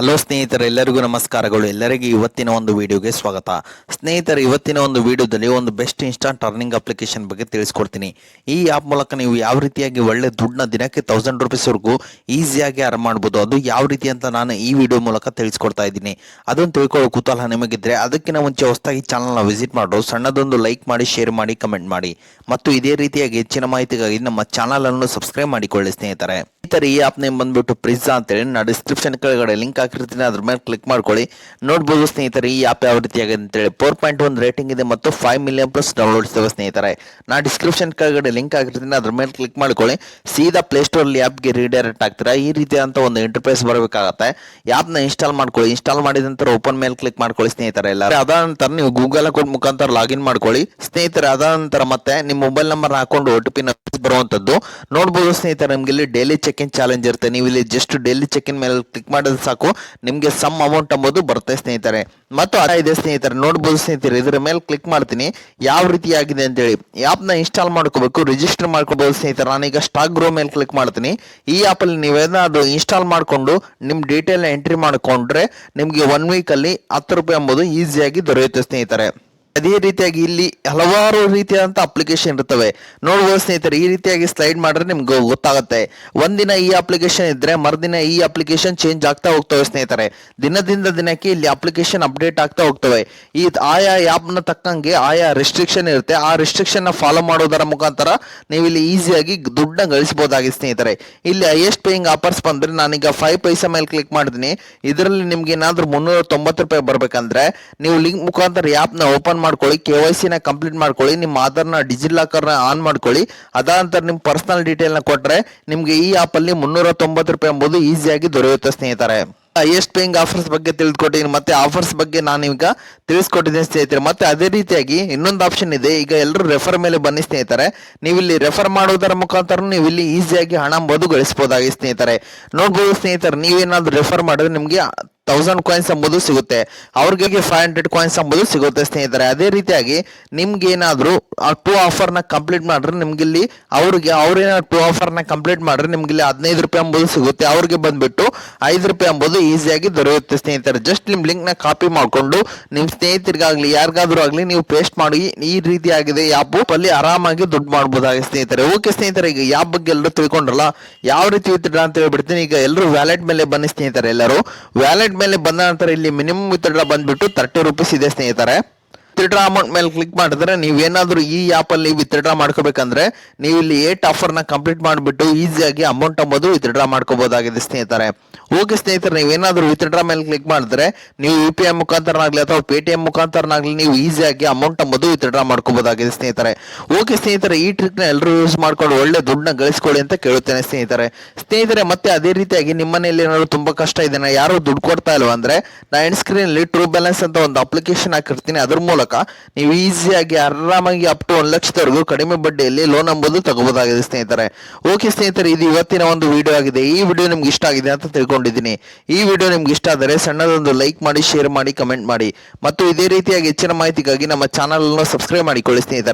Hello ಸ್ನೇಹಿತರೆ, ಎಲ್ಲರಿಗೂ ನಮಸ್ಕಾರಗಳು. ಎಲ್ಲರಿಗೂ ಇವತ್ತಿನ ಒಂದು ವಿಡಿಯೋಗೆ ಸ್ವಾಗತ. ಸ್ನೇಹಿತರೆ, ಇವತ್ತಿನ ಒಂದು ವಿಡಿಯೋದಲ್ಲಿ ಒಂದು ಬೆಸ್ಟ್ ಇನ್ಸ್ಟಾಂಟ್ ಅರ್ನಿಂಗ್ ಅಪ್ಲಿಕೇಶನ್ ಬಗ್ಗೆ ತಿಳಿಸ್ಕೊಡ್ತೀನಿ. ಈ ಆ್ಯಪ್ ಮೂಲಕ ನೀವು ಯಾವ ರೀತಿಯಾಗಿ ಒಳ್ಳೆ ದುಡ್ಡನ್ನ ದಿನಕ್ಕೆ 1000 ರೂಪೀಸ್ವರೆಗೂ ಈಸಿಯಾಗಿ ಅರ್ನ್ ಮಾಡ್ಬೋದು. ಅದು ಯಾವ ರೀತಿ ಅಂತ ನಾನು ಈ ವಿಡಿಯೋ ಮೂಲಕ ತಿಳಿಸ್ಕೊಡ್ತಾ ಇದ್ದೀನಿ. ಅದನ್ನು ತಿಳ್ಕೊಳ್ಳೋ ಕುತೂಹಲ ನಿಮಗಿದ್ರೆ ಅದಕ್ಕಿಂತ ಮುಂಚೆ ಹೊಸದಾಗಿ ಚಾನಲ್ನ ವಿಸಿಟ್ ಮಾಡೋದು, ಸಣ್ಣದೊಂದು ಲೈಕ್ ಮಾಡಿ, ಶೇರ್ ಮಾಡಿ, ಕಮೆಂಟ್ ಮಾಡಿ ಮತ್ತು ಇದೇ ರೀತಿಯಾಗಿ ಹೆಚ್ಚಿನ ಮಾಹಿತಿಗಾಗಿ ನಮ್ಮ ಚಾನಲನ್ನು ಸಬ್ಸ್ಕ್ರೈಬ್ ಮಾಡಿಕೊಳ್ಳಿ. ಸ್ನೇಹಿತರೆ, ಈ ಆಪ್ ನೇಮ್ ಬಂದ್ಬಿಟ್ಟು ಪ್ರಿಜ್ಜಾ ಅಂತೇಳಿ ನಾನು ಡಿಸ್ಕ್ರಿಪ್ಷನ್ ಕೆಳಗಡೆ ಲಿಂಕ್ ಹಾಕಿರ್ತೀನಿ, ಅದ್ರ ಮೇಲೆ ಕ್ಲಿಕ್ ಮಾಡ್ಕೊಳ್ಳಿ. ನೋಡ್ಬೋದು ಸ್ನೇಹಿತರೆ, ಈ ಆಪ್ ಯಾವ ರೀತಿಯಾಗಿದೆ ಅಂತೇಳಿ 4.1 ರೇಟಿಂಗ್ ಇದೆ ಮತ್ತು 5 ಮಿಲಿಯನ್ ಪ್ಲಸ್ ಡೌನ್ಲೋಡ್ಸ್ ಇವೆ. ಸ್ನೇಹಿತರೆ, ನಾನು ಡಿಸ್ಕ್ರಿಪ್ಷನ್ ಕೆಳಗಡೆ ಲಿಂಕ್ ಹಾಕಿರ್ತೀನಿ, ಅದ್ರ ಮೇಲೆ ಕ್ಲಿಕ್ ಮಾಡ್ಕೊಳ್ಳಿ. ಸೀದಾ ಪ್ಲೇಸ್ಟೋರಲ್ಲಿ ಆ್ಯಪ್ಗೆ ರೀಡೈರೆಕ್ಟ್ ಆಗ್ತೀರಾ. ಈ ರೀತಿಯಾದಂಥ ಒಂದು ಇಂಟರ್ಫೇಸ್ ಬರಬೇಕಾಗತ್ತೆ. ಆ್ಯಪ್ನ ಇನ್ಸ್ಟಾಲ್ ಮಾಡ್ಕೊಳ್ಳಿ. ಇನ್ಸ್ಟಾಲ್ ಮಾಡಿದ ನಂತರ ಓಪನ್ ಮೇಲೆ ಕ್ಲಿಕ್ ಮಾಡ್ಕೊಳ್ಳಿ. ಸ್ನೇಹಿತರೆ, ಎಲ್ಲರೂ ಅದಾದ ನಂತರ ನೀವು ಗೂಗಲ್ ಅಕೌಂಟ್ ಮುಖಾಂತರ ಲಾಗಿನ್ ಮಾಡ್ಕೊಳ್ಳಿ. ಸ್ನೇಹಿತರೆ, ಅದಾದ ನಂತರ ಮತ್ತೆ ನಿಮ್ಮ ಮೊಬೈಲ್ ನಂಬರ್ ಹಾಕೊಂಡು OTP ಬರುವಂತದ್ದು ನೋಡ್ಬೋದು. ಸ್ನೇಹಿತರೆ, ನಿಮ್ಗೆ ಇಲ್ಲಿ ಡೈಲಿ ಚೆಕ್ ಇನ್ ಚಾಲೆಂಜ್ ಇರುತ್ತೆ. ನೀವು ಇಲ್ಲಿ ಜಸ್ಟ್ ಡೈಲಿ ಚೆಕ್ ಇನ್ ಮೇಲೆ ಕ್ಲಿಕ್ ಮಾಡಿದ್ರೆ ಸಾಕು, ನಿಮಗೆ ಸಮ್ ಅಮೌಂಟ್ ಎಂಬುದು ಬರುತ್ತೆ. ಸ್ನೇಹಿತರೆ, ಮತ್ತು ಅದ ಇದೆ ಸ್ನೇಹಿತರೆ, ನೋಡ್ಬೋದು ಸ್ನೇಹಿತರೆ, ಇದರ ಮೇಲೆ ಕ್ಲಿಕ್ ಮಾಡ್ತೀನಿ. ಯಾವ ರೀತಿ ಆಗಿದೆ ಅಂತೇಳಿ ಆ್ಯಪ್ನ ಇನ್ಸ್ಟಾಲ್ ಮಾಡ್ಕೋಬೇಕು, ರಿಜಿಸ್ಟರ್ ಮಾಡ್ಕೋಬಹುದು. ಸ್ನೇಹಿತರೆ, ನಾನೀಗ ಸ್ಟಾಕ್ ಗ್ರೋ ಮೇಲೆ ಕ್ಲಿಕ್ ಮಾಡ್ತೀನಿ. ಈ ಆ್ಯಪಲ್ಲಿ ನೀವೇನಾದ್ರು ಇನ್ಸ್ಟಾಲ್ ಮಾಡಿಕೊಂಡು ನಿಮ್ಮ ಡೀಟೇಲ್ನ ಎಂಟ್ರಿ ಮಾಡಿಕೊಂಡ್ರೆ ನಿಮಗೆ 1 ವೀಕಲ್ಲಿ 10 ರೂಪಾಯಿ ಎಂಬುದು ಈಸಿಯಾಗಿ ದೊರೆಯುತ್ತೆ. ಸ್ನೇಹಿತರೆ, ಅದೇ ರೀತಿಯಾಗಿ ಇಲ್ಲಿ ಹಲವಾರು ರೀತಿಯಾದಂಥ ಅಪ್ಲಿಕೇಶನ್ ಇರ್ತವೆ. ನೋಡ್ಬೋದು ಸ್ನೇಹಿತರೆ, ಈ ರೀತಿಯಾಗಿ ಸ್ಲೈಡ್ ಮಾಡಿದ್ರೆ ನಿಮ್ಗೆ ಗೊತ್ತಾಗುತ್ತೆ. ಒಂದಿನ ಈ ಅಪ್ಲಿಕೇಶನ್ ಇದ್ರೆ ಮರುದಿನ ಈ ಅಪ್ಲಿಕೇಶನ್ ಚೇಂಜ್ ಆಗ್ತಾ ಹೋಗ್ತವೆ. ಸ್ನೇಹಿತರೆ, ದಿನದಿಂದ ದಿನಕ್ಕೆ ಇಲ್ಲಿ ಅಪ್ಲಿಕೇಶನ್ ಅಪ್ಡೇಟ್ ಆಗ್ತಾ ಹೋಗ್ತವೆ. ಈ ಆಯಾ ಆ್ಯಪ್ನ ತಕ್ಕಂಗೆ ಆಯಾ ರೆಸ್ಟ್ರಿಕ್ಷನ್ ಇರುತ್ತೆ. ಆ ರೆಸ್ಟ್ರಿಕ್ಷನ್ ಫಾಲೋ ಮಾಡೋದರ ಮುಖಾಂತರ ನೀವು ಇಲ್ಲಿ ಈಸಿಯಾಗಿ ದುಡ್ಡನ್ನ ಗಳಿಸಬಹುದಾಗಿದೆ. ಸ್ನೇಹಿತರೆ, ಇಲ್ಲಿ ಹೈಯೆಸ್ಟ್ ಪೇಯಿಂಗ್ ಆಫರ್ಸ್ ಬಂದ್ರೆ ನಾನೀಗ 5 ಪೈಸಾ ಮೇಲೆ ಕ್ಲಿಕ್ ಮಾಡಿದ್ದೀನಿ. ಇದರಲ್ಲಿ ನಿಮ್ಗೆ ಏನಾದ್ರು 390 ರೂಪಾಯಿ ಬರ್ಬೇಕಂದ್ರೆ ನೀವು ಲಿಂಕ್ ಮುಖಾಂತರ ಆ್ಯಪ್ನ ಓಪನ್ ಮಾಡ್ಕೊಳ್ಳಿ, KYC ನ ಕಂಪ್ಲೀಟ್ ಮಾಡ್ಕೊಳ್ಳಿ, ನಿಮ್ಮ ಆಧಾರ್ನ ಡಿಜಿಲಾಕರ್ನ ಆನ್ ಮಾಡ್ಕೊಳ್ಳಿ. ಅದಾದ ನಂತರ ನಿಮ್ಮ ಪರ್ಸನಲ್ ಡೀಟೇಲ್ನ ಕೊಟ್ಟರೆ ನಿಮಗೆ ಈ ಆ್ಯಪಲ್ಲಿ 390 ರೂಪಾಯಿ ಎಂಬುದು ಈಸಿಯಾಗಿ ದೊರೆಯುತ್ತೆ. ಸ್ನೇಹಿತರೆ, ಹೈಯೆಸ್ಟ್ ಪೇಯಿಂಗ್ ಆಫರ್ಸ್ ಬಗ್ಗೆ ತಿಳಿದುಕೊಟ್ಟಿದ್ದೀನಿ, ಮತ್ತೆ ಆಫರ್ಸ್ ಬಗ್ಗೆ ನಾನು ಈಗ ತಿಳಿಸ್ಕೊಟ್ಟಿದ್ದೀನಿ. ಸ್ನೇಹಿತರೆ, ಮತ್ತೆ ಅದೇ ರೀತಿಯಾಗಿ ಇನ್ನೊಂದು ಆಪ್ಷನ್ ಇದೆ. ಈಗ ಎಲ್ಲರೂ ರೆಫರ್ ಮೇಲೆ ಬನ್ನಿ. ಸ್ನೇಹಿತರೆ, ನೀವು ಇಲ್ಲಿ ರೆಫರ್ ಮಾಡೋದರ ಮುಖಾಂತರ ನೀವು ಇಲ್ಲಿ ಈಸಿಯಾಗಿ ಹಣ ಎಂಬುದು ಗಳಿಸಬಹುದಾಗಿದೆ. ಸ್ನೇಹಿತರೆ, ನೋಡ್ಬೋದು ಸ್ನೇಹಿತರೆ, ನೀವೇನಾದ್ರೂ ರೆಫರ್ ಮಾಡಿದ್ರೆ ನಿಮಗೆ 1000 ಕಾಯಿನ್ಸ್ ಎಂಬುದು ಸಿಗುತ್ತೆ. ಅವ್ರಿಗೆ 500 ಕಾಯಿನ್ಸ್ ಎಂಬುದು ಸಿಗುತ್ತೆ. ಸ್ನೇಹಿತರೆ, ಅದೇ ರೀತಿಯಾಗಿ ನಿಮ್ಗೆ ಏನಾದ್ರು ಆ 2 ಆಫರ್ನ ಕಂಪ್ಲೀಟ್ ಮಾಡ್ರೆ ನಿಮ್ಗಿಲ್ಲಿ ಅವ್ರೇನಾದ್ರು 2 ಆಫರ್ನ ಕಂಪ್ಲೀಟ್ ಮಾಡ್ರೆ ನಿಮ್ಗಿಲ್ಲಿ 15 ರೂಪಾಯಿ ಎಂಬುದು ಸಿಗುತ್ತೆ. ಅವ್ರಿಗೆ ಬಂದ್ಬಿಟ್ಟು 5 ರೂಪಾಯಿ ಎಂಬುದು ಈಸಿಯಾಗಿ ದೊರೆಯುತ್ತೆ. ಸ್ನೇಹಿತರೆ, ಜಸ್ಟ್ ನಿಮ್ ಲಿಂಕ್ ನ ಕಾಪಿ ಮಾಡ್ಕೊಂಡು ನಿಮ್ ಸ್ನೇಹಿತರಿಗಾಗ್ಲಿ ಯಾರಿಗಾದ್ರೂ ಆಗ್ಲಿ ನೀವು ಪೇಸ್ಟ್ ಮಾಡಿ ಈ ರೀತಿ ಆಗಿದೆ ಆ್ಯಪ್ ಅಲ್ಲಿ ಆರಾಮಾಗಿ ದುಡ್ಡು ಮಾಡಬಹುದಾಗಿದೆ. ಸ್ನೇಹಿತರೆ, ಓಕೆ ಸ್ನೇಹಿತರೆ, ಈಗ ಆ್ಯಪ್ ಬಗ್ಗೆ ಎಲ್ಲರೂ ತಿಳ್ಕೊಂಡ್ರಲ್ಲ, ಯಾವ ರೀತಿ ವಿತ್ಡ್ರಾ ಅಂತ ಹೇಳ್ಬಿಡ್ತೀನಿ. ಈಗ ಎಲ್ಲರೂ ವ್ಯಾಲೆಟ್ ಮೇಲೆ ಬನ್ನಿ. ಸ್ನೇಹಿತರೆ, ಎಲ್ಲರೂ ವ್ಯಾಲೆಟ್ ಮೇಲೆ ಬಂದ ನಂತರ ಇಲ್ಲಿ ಮಿನಿಮಮ್ ವಿತ್ಡ್ರಾ ಬಂದ್ಬಿಟ್ಟು 30 ರೂಪೀಸ್ ಇದೆ. ಸ್ನೇಹಿತರೆ, ವಿತ್ಡ್ರಾ ಅಮೌಂಟ್ ಮೇಲೆ ಕ್ಲಿಕ್ ಮಾಡಿದ್ರೆ ನೀವೇನಾದ್ರೂ ಈ ಆ್ಯಪ್ ಅಲ್ಲಿ ವಿತ್ಡ್ರಾ ಮಾಡ್ಕೋಬೇಕಂದ್ರೆ ನೀವು ಇಲ್ಲಿ 8 ಆಫರ್ನ ಕಂಪ್ಲೀಟ್ ಮಾಡಿಬಿಟ್ಟು ಈಸಿಯಾಗಿ ಅಮೌಂಟ್ ಎಂಬುದು ವಿತ್ಡ್ರಾ ಮಾಡ್ಕೋಬಹುದಾಗಿದೆ. ಸ್ನೇಹಿತರೆ, ಓಕೆ ಸ್ನೇಹಿತರೆ, ನೀವೇನಾದ್ರೂ ವಿತ್ಡ್ರಾ ಮೇಲೆ ಕ್ಲಿಕ್ ಮಾಡಿದ್ರೆ ನೀವು UPI ಮುಖಾಂತರನಾಗ್ಲಿ ಅಥವಾ Paytm ಮುಖಾಂತರನಾಗ್ಲಿ ನೀವು ಈಸಿಯಾಗಿ ಅಮೌಂಟ್ ಎಂಬುದು ವಿತ್ಡ್ರಾ ಮಾಡ್ಕೋಬಹುದಾಗಿದೆ. ಸ್ನೇಹಿತರೆ, ಓಕೆ ಸ್ನೇಹಿತರೆ, ಈ ಟ್ರಿಕ್ ನ ಎಲ್ಲರೂ ಯೂಸ್ ಮಾಡ್ಕೊಂಡು ಒಳ್ಳೆ ದುಡ್ಡನ್ನ ಗಳಿಸ್ಕೊಳ್ಳಿ ಅಂತ ಕೇಳುತ್ತೇನೆ. ಸ್ನೇಹಿತರೆ, ಮತ್ತೆ ಅದೇ ರೀತಿಯಾಗಿ ನಿಮ್ಮ ಮನೆಯಲ್ಲಿ ಏನಾದ್ರು ತುಂಬಾ ಕಷ್ಟ ಇದೆ, ಯಾರು ದುಡ್ಡು ಕೊಡ್ತಾ ಇಲ್ವಾ ಅಂದ್ರೆ ನಾ ಎಂಡ್ ಸ್ಕ್ರೀನ್ ಅಲ್ಲಿ ಟ್ರೂ ಬ್ಯಾಲೆನ್ಸ್ ಅಂತ ಒಂದು ಅಪ್ಲಿಕೇಶನ್ ಹಾಕಿರ್ತೀನಿ. ಅದ್ರ ಮೂಲಕ ನೀವು ಈಸಿಯಾಗಿ ಆರಾಮಾಗಿ ಅಪ್ ಟು 1 ಲಕ್ಷದವರೆಗೂ ಕಡಿಮೆ ಬಡ್ಡಿಯಲ್ಲಿ ಲೋನ್ ಎಂಬುದು ತಗೋಬಹುದಾಗಿದೆ. ಸ್ನೇಹಿತರೆ, ಓಕೆ ಸ್ನೇಹಿತರೆ, ಇದು ಇವತ್ತಿನ ಒಂದು ವಿಡಿಯೋ ಆಗಿದೆ. ಈ ವಿಡಿಯೋ ನಿಮ್ಗೆ ಇಷ್ಟ ಆಗಿದೆ ಅಂತ ತಿಳ್ಕೊಂಡಿದ್ದೀನಿ. ಈ ವಿಡಿಯೋ ನಿಮ್ಗೆ ಇಷ್ಟ ಆದರೆ ಸಣ್ಣದೊಂದು ಲೈಕ್ ಮಾಡಿ, ಶೇರ್ ಮಾಡಿ, ಕಮೆಂಟ್ ಮಾಡಿ ಮತ್ತು ಇದೇ ರೀತಿಯಾಗಿ ಹೆಚ್ಚಿನ ಮಾಹಿತಿಗಾಗಿ ನಮ್ಮ ಚಾನಲ್ ಅನ್ನು ಸಬ್ಸ್ಕ್ರೈಬ್ ಮಾಡಿಕೊಳ್ಳಿ. ಸ್ನೇಹಿತರೆ.